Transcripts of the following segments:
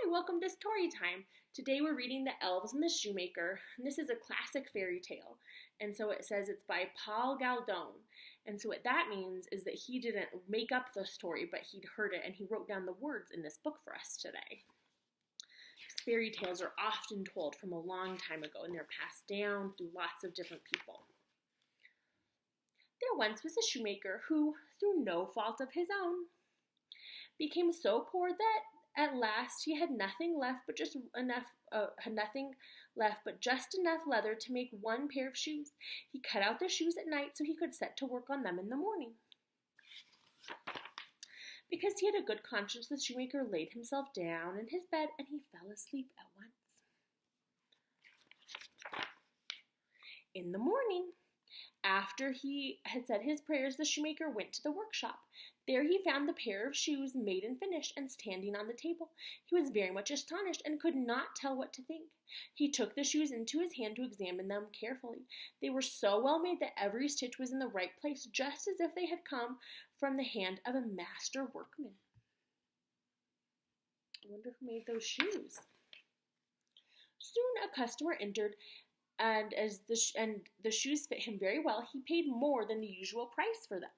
Hi, welcome to Story Time. Today we're reading The Elves and the Shoemaker, and this is a classic fairy tale. And so it says it's by Paul Galdone. And so what that means is that he didn't make up the story, but he'd heard it and he wrote down the words in this book for us today. Fairy tales are often told from a long time ago, and they're passed down through lots of different people. There once was a shoemaker who, through no fault of his own, became so poor that at last he had nothing left but just enough leather to make one pair of shoes. He cut out the shoes at night so he could set to work on them in the morning. Because he had a good conscience, the shoemaker laid himself down in his bed and he fell asleep at once. In the morning, after he had said his prayers, the shoemaker went to the workshop. There he found the pair of shoes made and finished and standing on the table. He was very much astonished and could not tell what to think. He took the shoes into his hand to examine them carefully. They were so well made that every stitch was in the right place, just as if they had come from the hand of a master workman. I wonder who made those shoes. Soon a customer entered, and as the shoes fit him very well, he paid more than the usual price for them.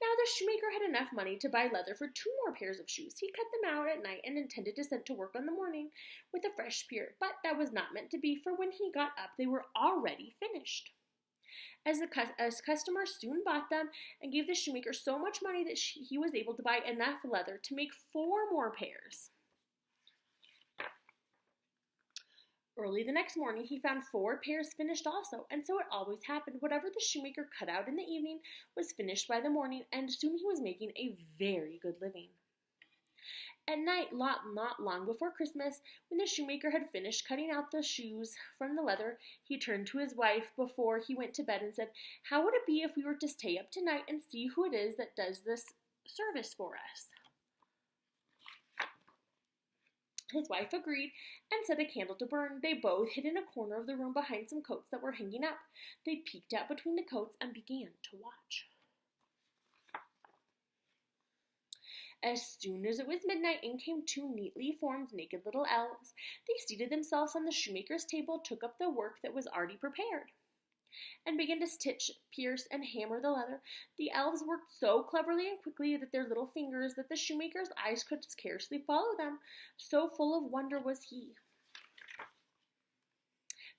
Now the shoemaker had enough money to buy leather for 2 more pairs of shoes. He cut them out at night and intended to set to work on the morning with a fresh pair, but that was not meant to be, for when he got up they were already finished. As customers soon bought them and gave the shoemaker so much money that he was able to buy enough leather to make 4 more pairs. Early the next morning, he found 4 pairs finished also, and so it always happened. Whatever the shoemaker cut out in the evening was finished by the morning, and soon he was making a very good living. At night, not long before Christmas, when the shoemaker had finished cutting out the shoes from the leather, he turned to his wife before he went to bed and said, "How would it be if we were to stay up tonight and see who it is that does this service for us?" His wife agreed and set a candle to burn. They both hid in a corner of the room behind some coats that were hanging up. They peeked out between the coats and began to watch. As soon as it was midnight, in came 2 neatly formed naked little elves. They seated themselves on the shoemaker's table, took up the work that was already prepared, and began to stitch, pierce, and hammer the leather. The elves worked so cleverly and quickly that their little fingers that the shoemaker's eyes could scarcely follow them, so full of wonder was he.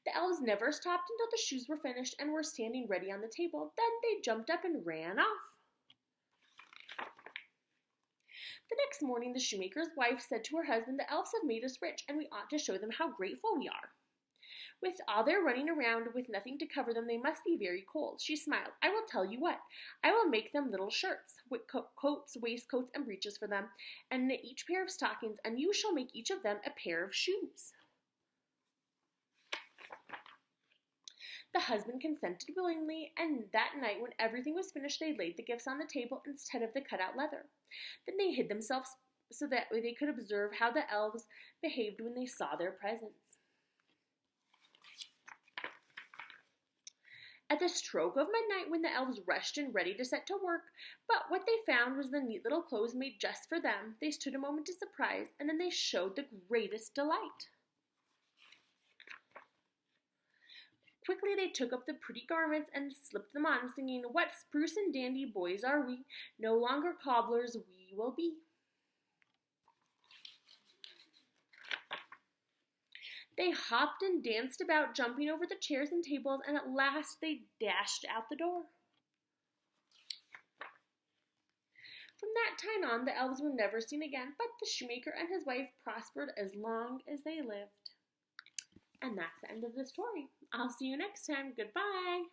The elves never stopped until the shoes were finished and were standing ready on the table. Then they jumped up and ran off. The next morning, the shoemaker's wife said to her husband, "The elves have made us rich, and we ought to show them how grateful we are. With all their running around with nothing to cover them, they must be very cold." She smiled. "I will tell you what. I will make them little shirts, with coats, waistcoats, and breeches for them, and knit each pair of stockings, and you shall make each of them a pair of shoes." The husband consented willingly, and that night when everything was finished, they laid the gifts on the table instead of the cut-out leather. Then they hid themselves so that they could observe how the elves behaved when they saw their presents. At the stroke of midnight, when the elves rushed in ready to set to work, but what they found was the neat little clothes made just for them, they stood a moment in surprise, and then they showed the greatest delight. Quickly they took up the pretty garments and slipped them on, singing, "What spruce and dandy boys are we, no longer cobblers we will be." They hopped and danced about, jumping over the chairs and tables, and at last they dashed out the door. From that time on, the elves were never seen again, but the shoemaker and his wife prospered as long as they lived. And that's the end of the story. I'll see you next time. Goodbye.